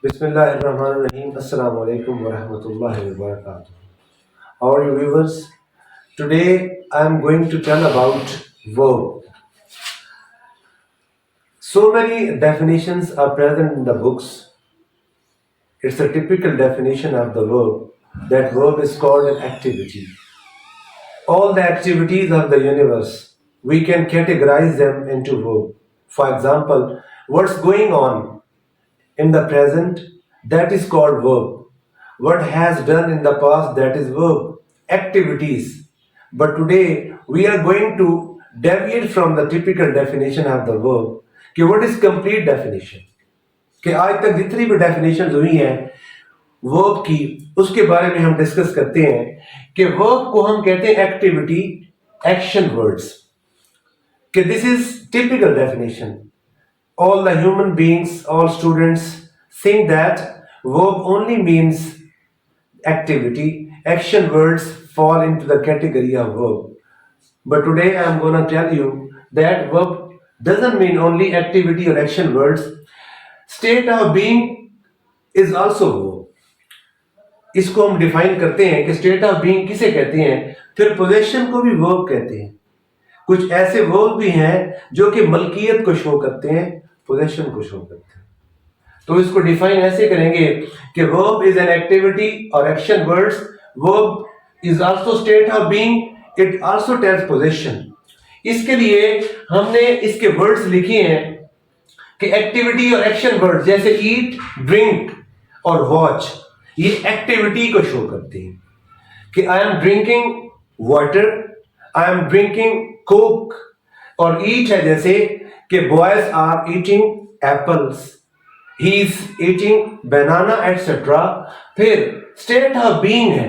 Bismillahirrahmanirrahim. Assalamu alaikum wa rahmatullahi wa barakatuh. How are you viewers? Today I am going to tell about verb. So many definitions are present in the books. It's a typical definition of the verb. That verb is called an activity. All the activities of the universe, we can categorize them into verb. For example, what's going on in the present, that is called verb. What has done in the past, that is verb. Activities. But today we are going to deviate from the typical definition of the verb. कि what is complete definition? कि आज तक जितनी भी definition हुई हैं verb की, उसके बारे में हम डिस्कस करते हैं कि वर्ब को हम कहते हैं एक्टिविटी, एक्शन वर्ड्स. कि this is typical definition. All the human beings, all students think that verb only means activity. Action words fall into the category of verb. But today I am going to tell you that verb doesn't mean only activity or action words. State of being is also verb. इसको हम define करते हैं कि state of being किसे कहते हैं. फिर possession को भी वर्ब कहते हैं. कुछ ऐसे वर्ब भी हैं जो कि मलकियत को शो करते हैं, पोजेशन को शो करते हैं. तो इसको डिफाइन ऐसे करेंगे कि वर्ब इज एन एक्टिविटी और action words. Verb is also state of being, it also tales possession. इसके लिए हमने इसके वर्ड्स लिखे हैं कि एक्टिविटी और एक्शन वर्ड जैसे ईट, ड्रिंक और वॉच, ये एक्टिविटी को शो करते हैं कि I am drinking water, I am drinking coke. और ईट है जैसे कि boys are eating apples, he is eating banana etcetera. फिर स्टेट ऑफ बीइंग है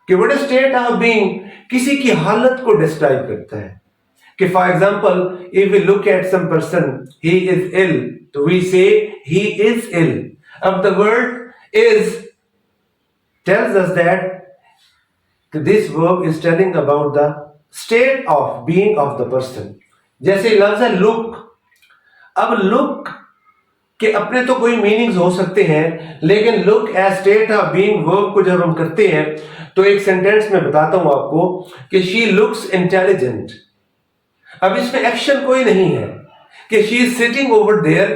कि what is state of being, किसी की हालत को डिस्क्राइब करता है. कि for example if we look at some person, he is ill, तो वी से ही इज इल. अब the word is tells us that this verb is telling about the state of being of the person. जैसे लफ्ज है look. अब look के अपने तो कोई मीनिंग्स हो सकते हैं, लेकिन look as state of being verb को जब हम करते हैं तो एक सेंटेंस में बताता हूं आपको कि शी लुक्स इंटेलिजेंट. अब इसमें एक्शन कोई नहीं है कि she is sitting over there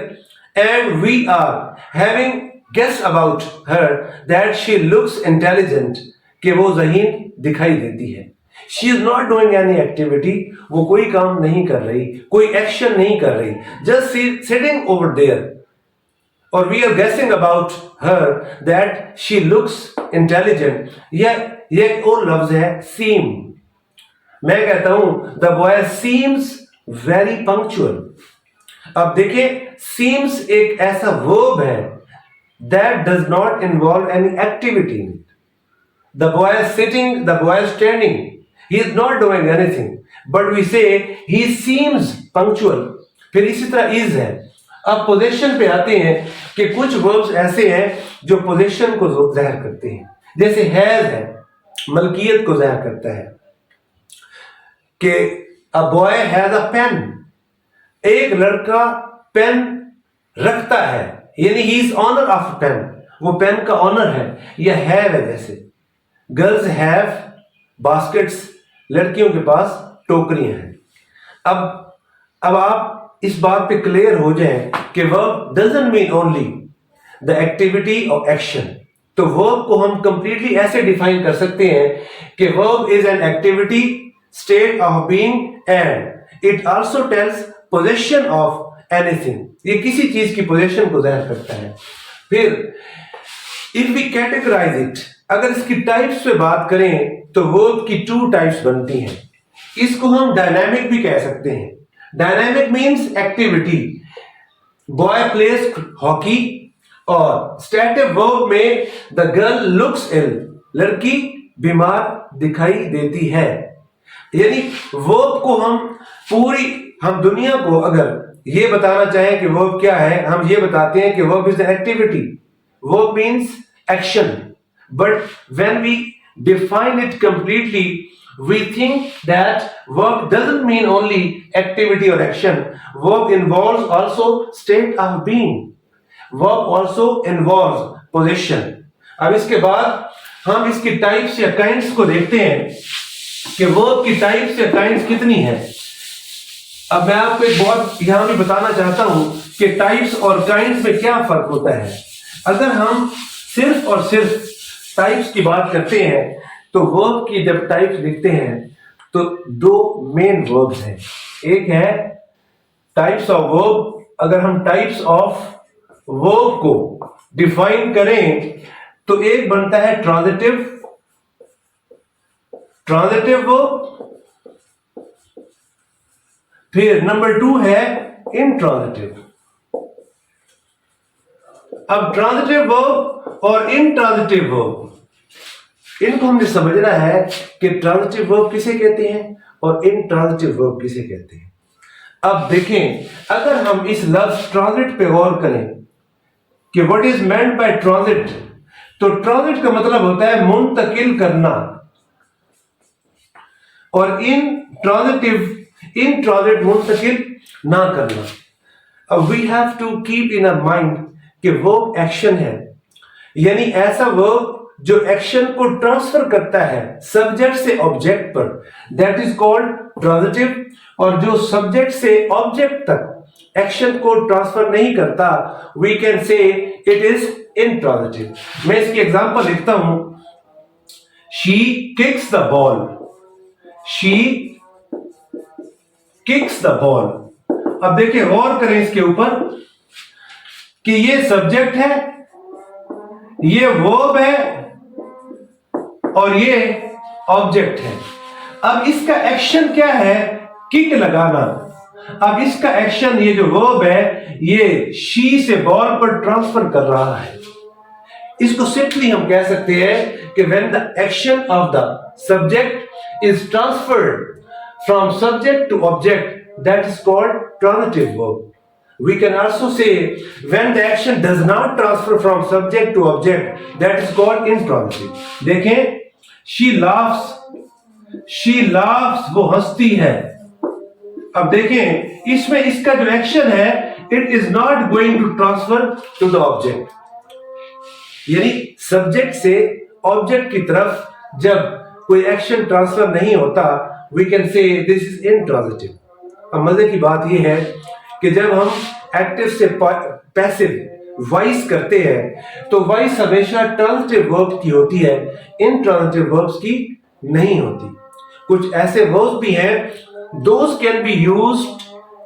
and we are having guess about her that she looks intelligent, कि वो ज़हीन दिखाई देती है. She is not doing any activity, वो कोई काम नहीं कर रही, कोई एक्शन नहीं कर रही, just sitting over there. और we are guessing about her that she looks intelligent. ये और लफ्ज है seem. मैं कहता हूं the boy seems very punctual. अब देखिए seems एक ऐसा verb है that does not involve any activity in it. The boy is sitting, the boy is standing, he is not doing anything, but we say he seems punctual. फिर इसी तरह is है. अब पोजीशन पे आते हैं कि कुछ वर्ब्स ऐसे हैं जो पोजीशन को जाहिर करते हैं. जैसे हैज है, मलकियत को जाहिर करता है कि a boy has a pen. एक लड़का पेन रखता है, यानी he is owner of pen, वो पेन का ऑनर है. यह हैव है. जैसे गर्ल्स हैव बास्केट्स, लड़कियों के पास टोकरियां हैं. अब आप इस बात पे क्लियर हो जाएं कि verb doesn't mean only the activity और एक्शन. तो वर्ब को हम कंप्लीटली ऐसे डिफाइन कर सकते हैं कि verb is an activity, state of being and it also tales position of anything. ये किसी चीज की पोजीशन को जाहिर करता है. फिर इफ वी कैटेगराइज इट, अगर इसकी टाइप्स पे बात करें तो वर्ब की 2 टाइप्स बनती हैं. इसको हम डायनामिक भी कह सकते हैं. Dynamic means activity, boy pledge hockey. और स्टैटिक वर्ब में द गर्ल लुक्स इल, लड़की बीमार दिखाई देती है. यानी वर्ब को हम दुनिया को अगर ये बताना चाहें कि वर्ब क्या है, हम ये बताते हैं कि verb is an activity. Verb means action. But when we define it completely, we think that verb doesn't mean only activity और action. Verb involves also state of being. Verb also involves position. अब इसके बाद हम इसकी types या kinds को देखते हैं कि वर्ब की टाइप्स या काइंड्स कितनी है। अब मैं आपको एक बहुत यहां भी बताना चाहता हूं कि टाइप्स और काइंड्स में क्या फर्क होता है। अगर हम सिर्फ और सिर्फ टाइप्स की बात करते हैं तो वर्ब की जब टाइप्स लिखते हैं तो दो मेन वर्ब्स हैं। एक है टाइप्स ऑफ वर्ब। अगर हम टाइप्स ऑफ वर्ब को डिफाइन करें तो एक बनता है ट्रांजिटिव वर्ब, फिर नंबर 2 है इंट्रांजिटिव। अब ट्रांजिटिव वर्ब और इंट्रांजिटिव वर्ब, इनको हमने समझना है कि ट्रांजिटिव वर्ब किसे कहते हैं और इंट्रांजिटिव वर्ब किसे कहते हैं। अब देखें, अगर हम इस लफ्ज ट्रांजिट पे गौर करें कि what is meant by transit, तो ट्रांजिट का मतलब होता है मुंतकिल करना, और इंट्रांजिट मुंतकिल ना करना। अब we have to keep in a mind कि वर्ब एक्शन है, यानी ऐसा वर्ब जो एक्शन को ट्रांसफर करता है सब्जेक्ट से ऑब्जेक्ट पर, दैट इज कॉल्ड ट्रांजिटिव। और जो सब्जेक्ट से ऑब्जेक्ट तक एक्शन को ट्रांसफर नहीं करता, we can say it is intransitive. मैं इसकी एग्जांपल लिखता हूं, she kicks the ball, she kicks the ball. अब देखिए, गौर करें इसके ऊपर कि ये सब्जेक्ट है, ये वर्ब है और ये ऑब्जेक्ट है। अब इसका एक्शन क्या है? किक लगाना। अब इसका एक्शन, ये जो वर्ब है, ये शी से बॉल पर ट्रांसफर कर रहा है। इसको सिंपली हम कह सकते हैं कि when the action of the subject is transferred from subject to object, that is called transitive verb. We can also say when the action does not transfer from subject to object, that is called intransitive. देखें, she laughs, वो हंसती है। अब देखें, इसमें इसका जो action है, it is not going to transfer to the object, यानी सब्जेक्ट से ऑब्जेक्ट की तरफ जब कोई एक्शन ट्रांसफर नहीं होता, we can say this is intransitive. अब मजे की बात यह है कि जब हम एक्टिव से पैसिव वॉइस करते हैं तो वॉइस हमेशा ट्रांजिटिव वर्ब की होती है, इंट्रांजिटिव वर्ब्स की नहीं होती। कुछ ऐसे वर्ब्स भी हैं, दोस कैन बी यूज्ड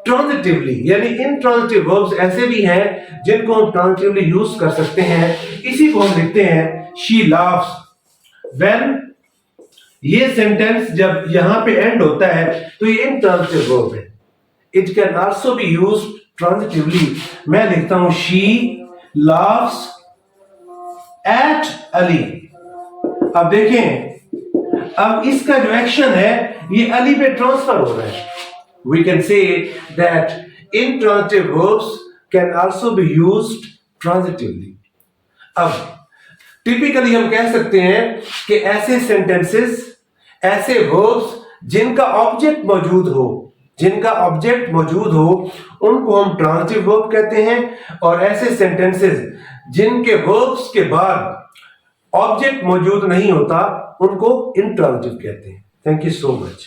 ट्रांजिटिवली, यानी इंट्रांजिटिव वर्ब्स ऐसे भी हैं जिनको हम ट्रांजिटिवली यूज कर सकते हैं। इसी को हम लिखते हैं शी लाफ्स। व्हेन ये सेंटेंस जब यहां पे एंड होता है तो ये इंट्रांजिटिव वर्ब है। It can also be used transitively. मैं लिखता हूं शी लाफ्स एट अली। अब देखें, अब इसका जो एक्शन है ये अली पे ट्रांसफर हो रहा है। We can say that intransitive verbs can also be used transitively. अब टिपिकली हम कह सकते हैं कि ऐसे सेंटेंसेस, ऐसे वर्ब्स जिनका ऑब्जेक्ट मौजूद हो उनको हम ट्रांजिटिव वर्ब कहते हैं, और ऐसे सेंटेंसेस जिनके वर्ब्स के बाद ऑब्जेक्ट मौजूद नहीं होता उनको इंट्रांजिटिव कहते हैं। Thank you so much.